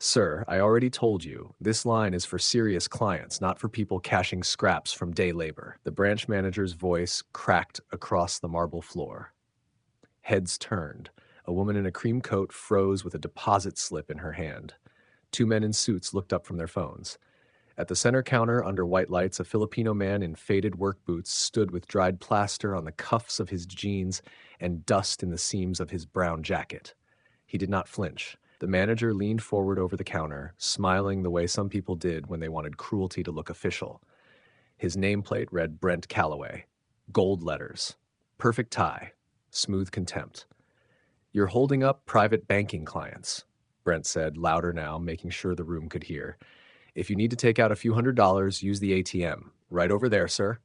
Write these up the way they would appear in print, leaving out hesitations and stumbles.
Sir, I already told you, this line is for serious clients, not for people cashing scraps from day labor. The branch manager's voice cracked across the marble floor. Heads turned. A woman in a cream coat froze with a deposit slip in her hand. Two men in suits looked up from their phones. At the center counter, under white lights, a Filipino man in faded work boots stood with dried plaster on the cuffs of his jeans and dust in the seams of his brown jacket. He did not flinch. The manager leaned forward over the counter, smiling the way some people did when they wanted cruelty to look official. His nameplate read Brent Calloway. Gold letters. Perfect tie. Smooth contempt. "You're holding up private banking clients," Brent said, louder now, making sure the room could hear. "If you need to take out a few $100s, use the ATM. Right over there, sir."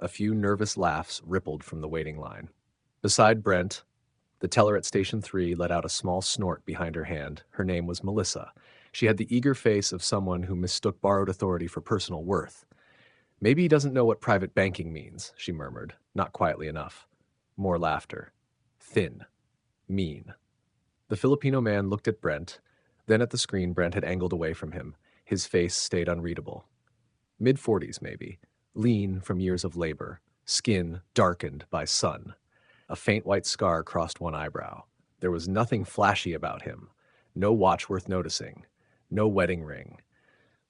A few nervous laughs rippled from the waiting line. Beside Brent, the teller at Station 3 let out a small snort behind her hand. Her name was Melissa. She had the eager face of someone who mistook borrowed authority for personal worth. "Maybe he doesn't know what private banking means," she murmured, not quietly enough. More laughter. Thin. Mean. The Filipino man looked at Brent, then at the screen Brent had angled away from him. His face stayed unreadable. Mid-40s, maybe. Lean from years of labor. Skin darkened by sun. A faint white scar crossed one eyebrow. There was nothing flashy about him. No watch worth noticing. No wedding ring.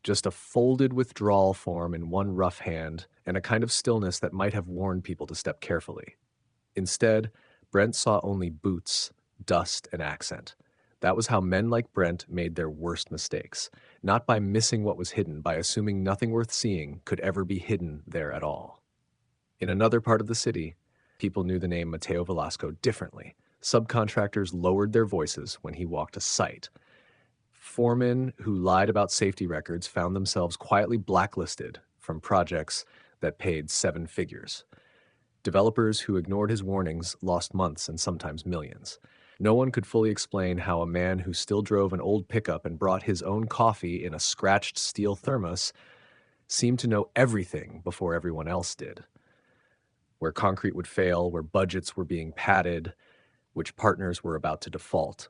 Just a folded withdrawal form in one rough hand and a kind of stillness that might have warned people to step carefully. Instead, Brent saw only boots, dust, and accent. That was how men like Brent made their worst mistakes, not by missing what was hidden, by assuming nothing worth seeing could ever be hidden there at all. In another part of the city, people knew the name Mateo Velasco differently. Subcontractors lowered their voices when he walked a site. Foremen who lied about safety records found themselves quietly blacklisted from projects that paid 7 figures. Developers who ignored his warnings lost months and sometimes millions. No one could fully explain how a man who still drove an old pickup and brought his own coffee in a scratched steel thermos seemed to know everything before everyone else did. Where concrete would fail, where budgets were being padded, which partners were about to default.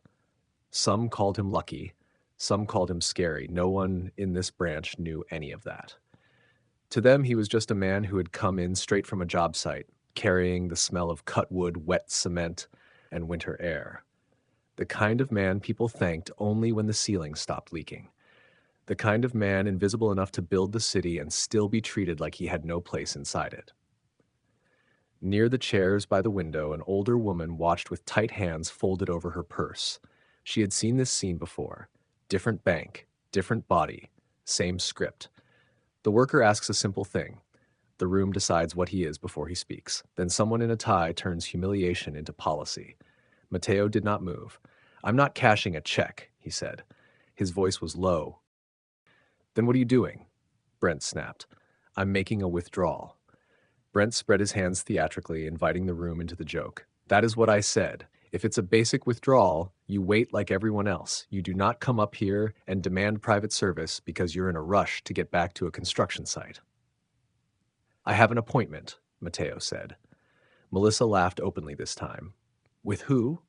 Some called him lucky, some called him scary. No one in this branch knew any of that. To them, he was just a man who had come in straight from a job site, carrying the smell of cut wood, wet cement, and winter air. The kind of man people thanked only when the ceiling stopped leaking. The kind of man invisible enough to build the city and still be treated like he had no place inside it. Near the chairs by the window, an older woman watched with tight hands folded over her purse. She had seen this scene before. Different bank, different body, same script. The worker asks a simple thing. The room decides what he is before he speaks. Then someone in a tie turns humiliation into policy. Mateo did not move. "I'm not cashing a check," he said. His voice was low. "Then what are you doing?" Brent snapped. "I'm making a withdrawal." Brent spread his hands theatrically, inviting the room into the joke. "That is what I said. If it's a basic withdrawal, you wait like everyone else. You do not come up here and demand private service because you're in a rush to get back to a construction site." "I have an appointment," Mateo said. Melissa laughed openly this time. "With who?"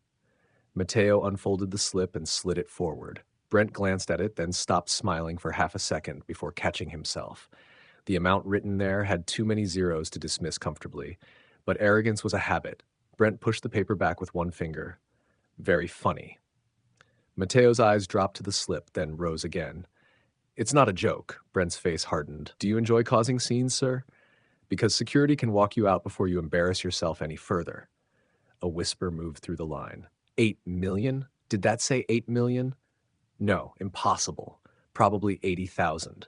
Mateo unfolded the slip and slid it forward. Brent glanced at it, then stopped smiling for half a second before catching himself. The amount written there had too many zeros to dismiss comfortably, but arrogance was a habit. Brent pushed the paper back with one finger. "Very funny." Mateo's eyes dropped to the slip, then rose again. "It's not a joke." Brent's face hardened. "Do you enjoy causing scenes, sir? Because security can walk you out before you embarrass yourself any further." A whisper moved through the line. 8 million? Did that say 8 million? No, impossible. Probably 80,000.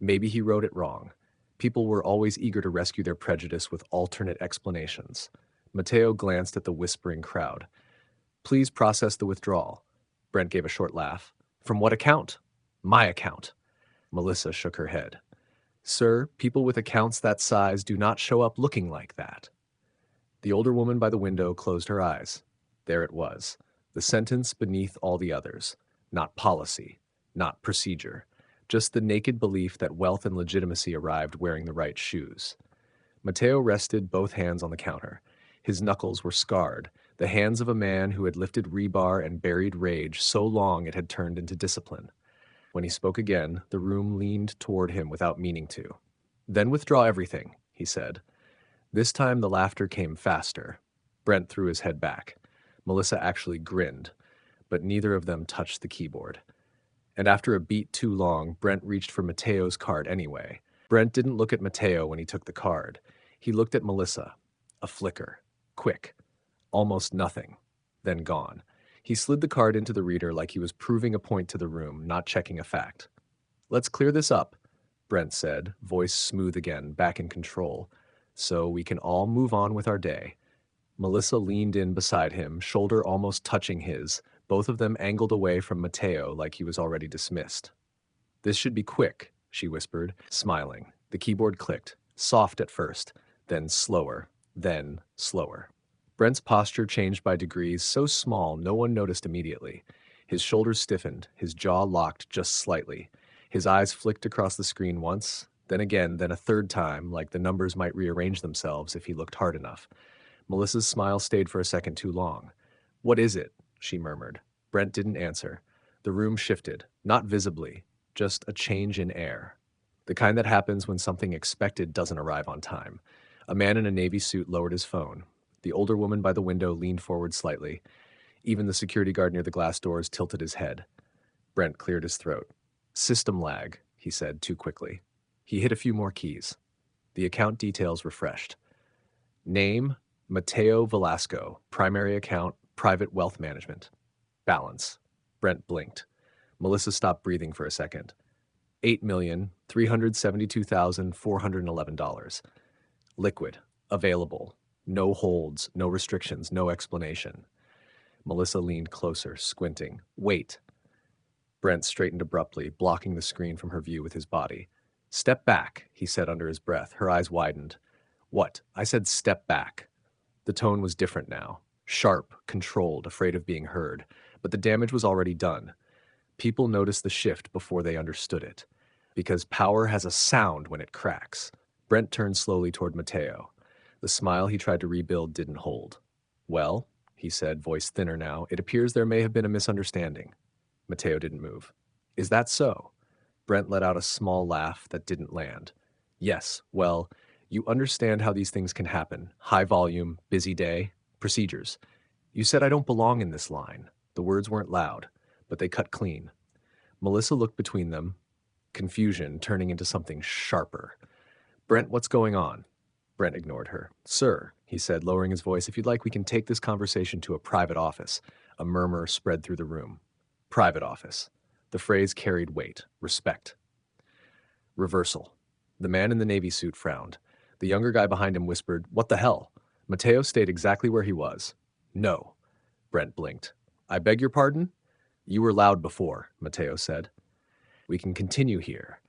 Maybe he wrote it wrong. People were always eager to rescue their prejudice with alternate explanations. Mateo glanced at the whispering crowd. "Please process the withdrawal." Brent gave a short laugh. "From what account?" "My account." Melissa shook her head. "Sir, people with accounts that size do not show up looking like that." The older woman by the window closed her eyes. There it was, the sentence beneath all the others. Not policy, not procedure, just the naked belief that wealth and legitimacy arrived wearing the right shoes. Mateo rested both hands on the counter. His knuckles were scarred. The hands of a man who had lifted rebar and buried rage so long it had turned into discipline. When he spoke again, the room leaned toward him without meaning to. "Then withdraw everything," he said. This time the laughter came faster. Brent threw his head back. Melissa actually grinned, but neither of them touched the keyboard. And after a beat too long, Brent reached for Mateo's card anyway. Brent didn't look at Mateo when he took the card. He looked at Melissa. A flicker. Quick. Almost nothing. Then gone. He slid the card into the reader like he was proving a point to the room, not checking a fact. "Let's clear this up," Brent said, voice smooth again, back in control, "so we can all move on with our day." Melissa leaned in beside him, shoulder almost touching his, both of them angled away from Mateo like he was already dismissed. "This should be quick," she whispered, smiling. The keyboard clicked, soft at first, then slower, then slower. Brent's posture changed by degrees so small no one noticed immediately. His shoulders stiffened, his jaw locked just slightly. His eyes flicked across the screen once, then again, then a third time, like the numbers might rearrange themselves if he looked hard enough. Melissa's smile stayed for a second too long. "What is it?" she murmured. Brent didn't answer. The room shifted, not visibly, just a change in air. The kind that happens when something expected doesn't arrive on time. A man in a navy suit lowered his phone. The older woman by the window leaned forward slightly. Even the security guard near the glass doors tilted his head. Brent cleared his throat. "System lag," he said too quickly. He hit a few more keys. The account details refreshed. Name, Mateo Velasco. Primary account, private wealth management. Balance. Brent blinked. Melissa stopped breathing for a second. $8,372,411. Liquid. Available. No holds, no restrictions, no explanation. Melissa leaned closer, squinting. "Wait." Brent straightened abruptly, blocking the screen from her view with his body. "Step back," he said under his breath. Her eyes widened. "What?" "I said step back." The tone was different now. Sharp, controlled, afraid of being heard. But the damage was already done. People noticed the shift before they understood it. Because power has a sound when it cracks. Brent turned slowly toward Mateo. The smile he tried to rebuild didn't hold. "Well," he said, voice thinner now, "it appears there may have been a misunderstanding." Mateo didn't move. "Is that so?" Brent let out a small laugh that didn't land. "Yes, well, you understand how these things can happen. High volume, busy day, procedures. You said I don't belong in this line." The words weren't loud, but they cut clean. Melissa looked between them, confusion turning into something sharper. "Brent, what's going on?" Brent ignored her. "Sir," he said, lowering his voice, "if you'd like, we can take this conversation to a private office." A murmur spread through the room. Private office. The phrase carried weight, respect. Reversal. The man in the navy suit frowned. The younger guy behind him whispered, "What the hell?" Mateo stayed exactly where he was. "No." Brent blinked. "I beg your pardon?" "You were loud before," Mateo said. "We can continue here."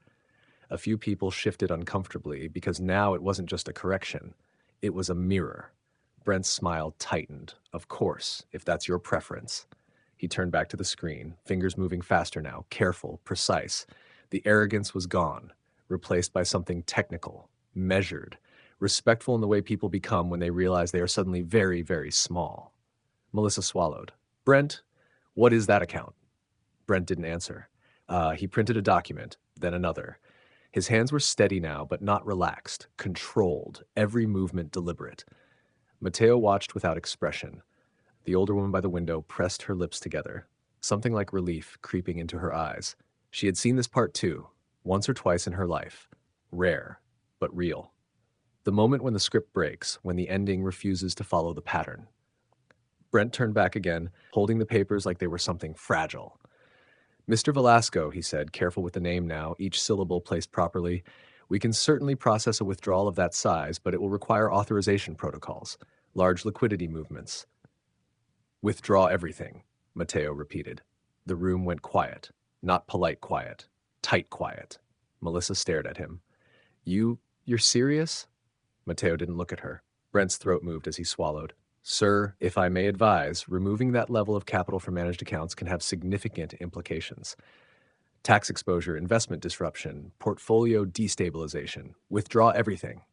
A few people shifted uncomfortably because now it wasn't just a correction. It was a mirror. Brent's smile tightened. "Of course, if that's your preference." He turned back to the screen, fingers moving faster now, careful, precise. The arrogance was gone, replaced by something technical, measured, respectful in the way people become when they realize they are suddenly very, very small. Melissa swallowed. "Brent, what is that account?" Brent didn't answer. He printed a document, then another. His hands were steady now, but not relaxed, controlled, every movement deliberate. Mateo watched without expression. The older woman by the window pressed her lips together, something like relief creeping into her eyes. She had seen this part too, once or twice in her life. Rare, but real. The moment when the script breaks, when the ending refuses to follow the pattern. Brent turned back again, holding the papers like they were something fragile. "Mr. Velasco," he said, careful with the name now, each syllable placed properly, "we can certainly process a withdrawal of that size, but it will require authorization protocols, large liquidity movements." "Withdraw everything," Mateo repeated. The room went quiet, not polite quiet, tight quiet. Melissa stared at him. You're serious?" Mateo didn't look at her. Brent's throat moved as he swallowed. "Sir, if I may advise, removing that level of capital from managed accounts can have significant implications. Tax exposure, investment disruption, portfolio destabilization. Withdraw everything."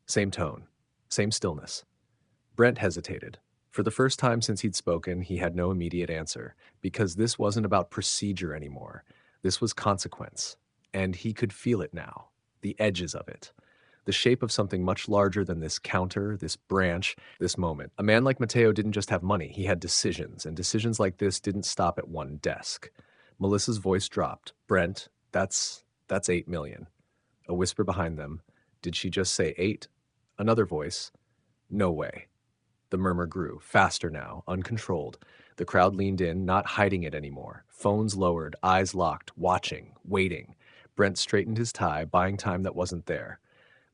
Same tone, same stillness. Brent hesitated. For the first time since he'd spoken, he had no immediate answer, because this wasn't about procedure anymore. This was consequence. And he could feel it now, the edges of it, the shape of something much larger than this counter, this branch, this moment. A man like Mateo didn't just have money, he had decisions, and decisions like this didn't stop at one desk. Melissa's voice dropped. Brent, that's 8 million. A whisper behind them. Did she just say 8? Another voice. No way. The murmur grew, faster now, uncontrolled. The crowd leaned in, not hiding it anymore. Phones lowered, eyes locked, watching, waiting. Brent straightened his tie, buying time that wasn't there.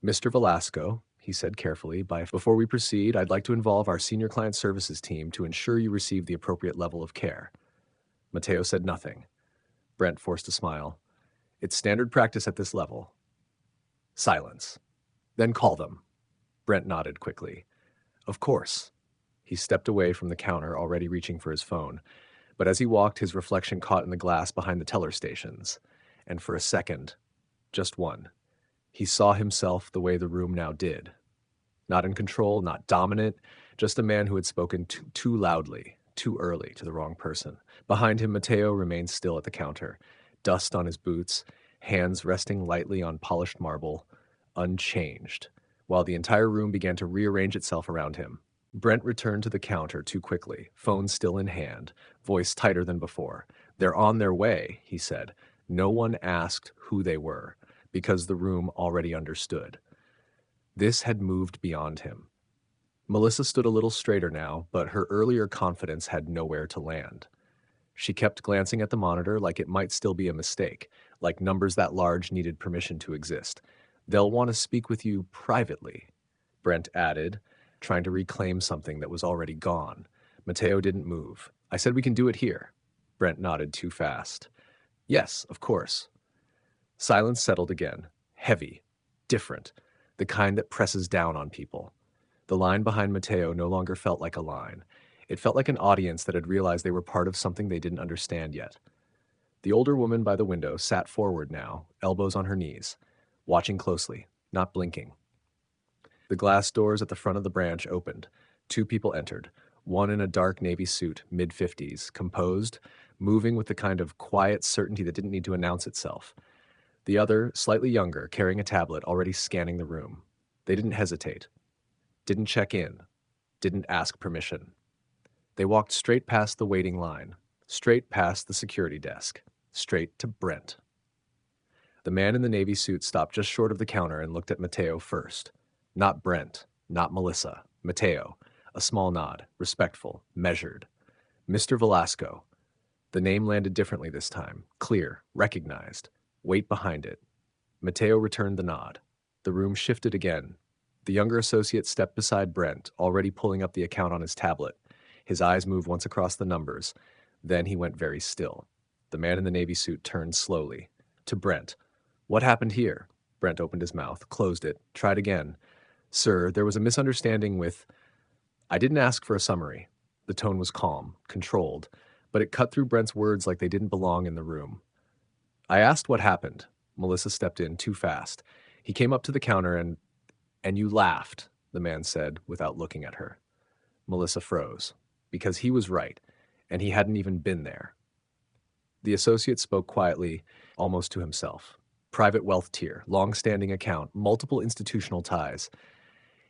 Mr. Velasco, he said carefully, before we proceed, I'd like to involve our senior client services team to ensure you receive the appropriate level of care. Mateo said nothing. Brent forced a smile. It's standard practice at this level. Silence. Then call them. Brent nodded quickly. Of course. He stepped away from the counter, already reaching for his phone. But as he walked, his reflection caught in the glass behind the teller stations. And for a second, just one, he saw himself the way the room now did. Not in control, not dominant, just a man who had spoken too loudly, too early to the wrong person. Behind him, Mateo remained still at the counter, dust on his boots, hands resting lightly on polished marble, unchanged, while the entire room began to rearrange itself around him. Brent returned to the counter too quickly, phone still in hand, voice tighter than before. They're on their way, he said. No one asked who they were, because the room already understood. This had moved beyond him. Melissa stood a little straighter now, but her earlier confidence had nowhere to land. She kept glancing at the monitor like it might still be a mistake, like numbers that large needed permission to exist. They'll want to speak with you privately, Brent added, trying to reclaim something that was already gone. Mateo didn't move. I said we can do it here. Brent nodded too fast. Yes, of course. Silence settled again, heavy, different, the kind that presses down on people. The line behind Mateo no longer felt like a line. It felt like an audience that had realized they were part of something they didn't understand yet. The older woman by the window sat forward now, elbows on her knees, watching closely, not blinking. The glass doors at the front of the branch opened. 2 people entered, one in a dark navy suit, mid-50s, composed, moving with the kind of quiet certainty that didn't need to announce itself. The other, slightly younger, carrying a tablet, already scanning the room. They didn't hesitate, didn't check in, didn't ask permission. They walked straight past the waiting line, straight past the security desk, straight to Brent. The man in the navy suit stopped just short of the counter and looked at Mateo first. Not Brent, not Melissa, Mateo. A small nod, respectful, measured. Mr. Velasco. The name landed differently this time, clear, recognized. Weight behind it. Mateo returned the nod. The room shifted again. The younger associate stepped beside Brent, already pulling up the account on his tablet. His eyes moved once across the numbers. Then he went very still. The man in the navy suit turned slowly. To Brent. What happened here? Brent opened his mouth, closed it, tried again. Sir, there was a misunderstanding with... I didn't ask for a summary. The tone was calm, controlled, but it cut through Brent's words like they didn't belong in the room. I asked what happened. Melissa stepped in too fast. He came up to the counter and you laughed, the man said without looking at her. Melissa froze, because he was right, and he hadn't even been there. The associate spoke quietly, almost to himself. Private wealth tier, long-standing account, multiple institutional ties.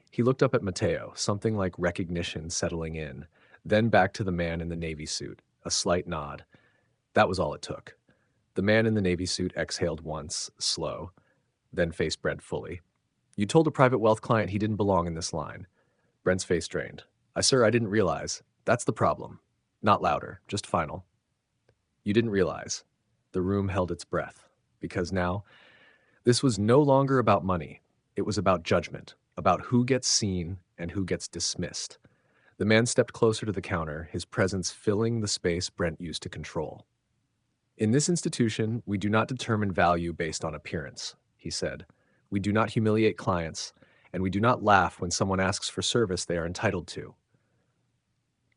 He looked up at Mateo, something like recognition settling in, then back to the man in the navy suit, a slight nod. That was all it took. The man in the navy suit exhaled once, slow, then faced Brent fully. You told a private wealth client he didn't belong in this line. Brent's face drained. Sir, I didn't realize. That's the problem. Not louder, just final. You didn't realize. The room held its breath, because now, this was no longer about money. It was about judgment, about who gets seen and who gets dismissed. The man stepped closer to the counter, his presence filling the space Brent used to control. In this institution, we do not determine value based on appearance, he said. We do not humiliate clients, and we do not laugh when someone asks for service they are entitled to.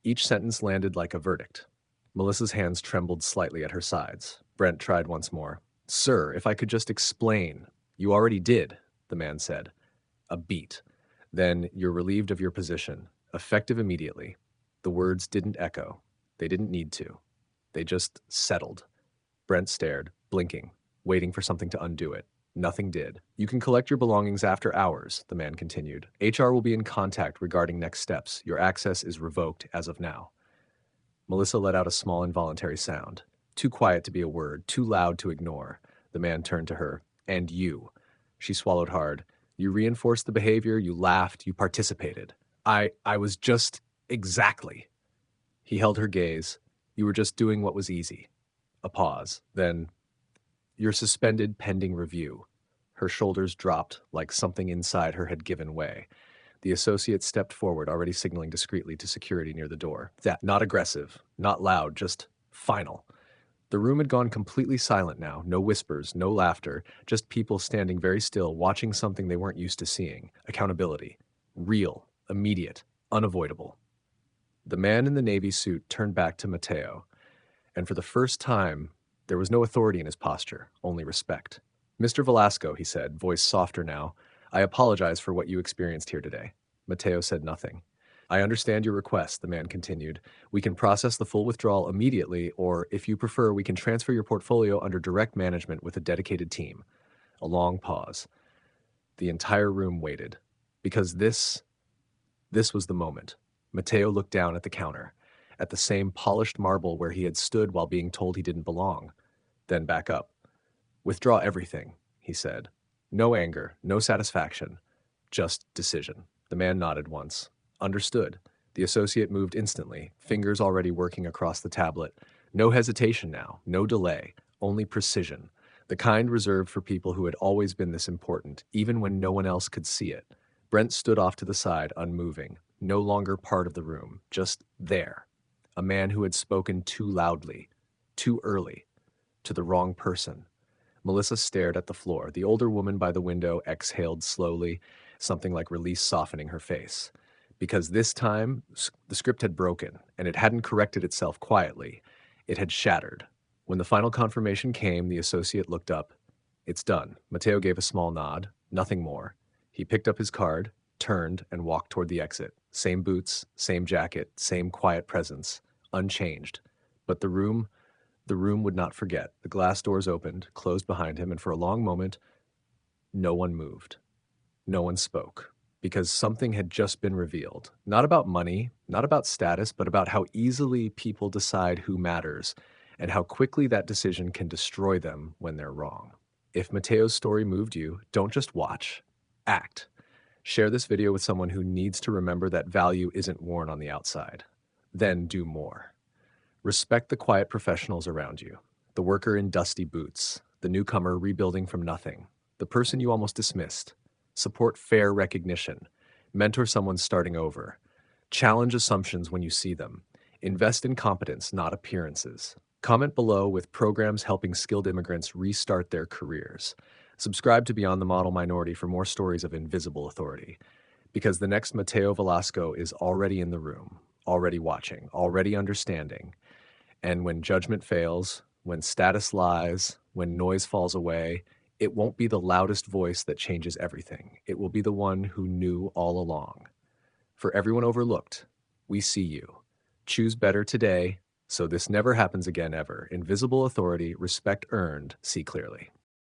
Each sentence landed like a verdict. Melissa's hands trembled slightly at her sides. Brent tried once more. Sir, if I could just explain. You already did, the man said. A beat. Then you're relieved of your position, effective immediately. The words didn't echo. They didn't need to. They just settled. Brent stared, blinking, waiting for something to undo it. Nothing did. You can collect your belongings after hours, the man continued. HR will be in contact regarding next steps. Your access is revoked as of now. Melissa let out a small involuntary sound. Too quiet to be a word, too loud to ignore. The man turned to her. And you. She swallowed hard. You reinforced the behavior, you laughed, you participated. I was just exactly. He held her gaze. You were just doing what was easy. A pause. Then, you're suspended pending review. Her shoulders dropped like something inside her had given way. The associate stepped forward, already signaling discreetly to security near the door. That, not aggressive, not loud, just final. The room had gone completely silent now. No whispers, no laughter, just people standing very still, watching something they weren't used to seeing. Accountability. Real, immediate, unavoidable. The man in the navy suit turned back to Mateo, and for the first time, there was no authority in his posture, only respect. Mr. Velasco, he said, voice softer now, I apologize for what you experienced here today. Mateo said nothing. I understand your request, the man continued. We can process the full withdrawal immediately, or if you prefer, we can transfer your portfolio under direct management with a dedicated team. A long pause. The entire room waited, because this was the moment. Mateo looked down at the counter, at the same polished marble where he had stood while being told he didn't belong, then back up. Withdraw everything, he said. No anger, no satisfaction, just decision. The man nodded once. Understood. The associate moved instantly, fingers already working across the tablet. No hesitation now, no delay, only precision. The kind reserved for people who had always been this important, even when no one else could see it. Brent stood off to the side, unmoving, no longer part of the room, just there. A man who had spoken too loudly, too early, to the wrong person. Melissa stared at the floor. The older woman by the window exhaled slowly, something like release softening her face. Because this time, the script had broken, and it hadn't corrected itself quietly. It had shattered. When the final confirmation came, the associate looked up. It's done. Mateo gave a small nod. Nothing more. He picked up his card, turned, and walked toward the exit. Same boots, same jacket, same quiet presence. Unchanged. But the room would not forget. The glass doors opened, closed behind him, and for a long moment, no one moved. No one spoke. Because something had just been revealed. Not about money, not about status, but about how easily people decide who matters, and how quickly that decision can destroy them when they're wrong. If Mateo's story moved you, don't just watch. Act. Share this video with someone who needs to remember that value isn't worn on the outside. Then do more. Respect the quiet professionals around you. The worker in dusty boots, the newcomer rebuilding from nothing, the person you almost dismissed. Support fair recognition. Mentor someone starting over. Challenge assumptions when you see them. Invest in competence, not appearances. Comment below with programs helping skilled immigrants restart their careers. Subscribe to Beyond the Model Minority for more stories of invisible authority. Because the next Mateo Velasco is already in the room, already watching, already understanding. And when judgment fails, when status lies, when noise falls away, it won't be the loudest voice that changes everything. It will be the one who knew all along. For everyone overlooked, we see you. Choose better today, so this never happens again ever. Invisible authority, respect earned, see clearly.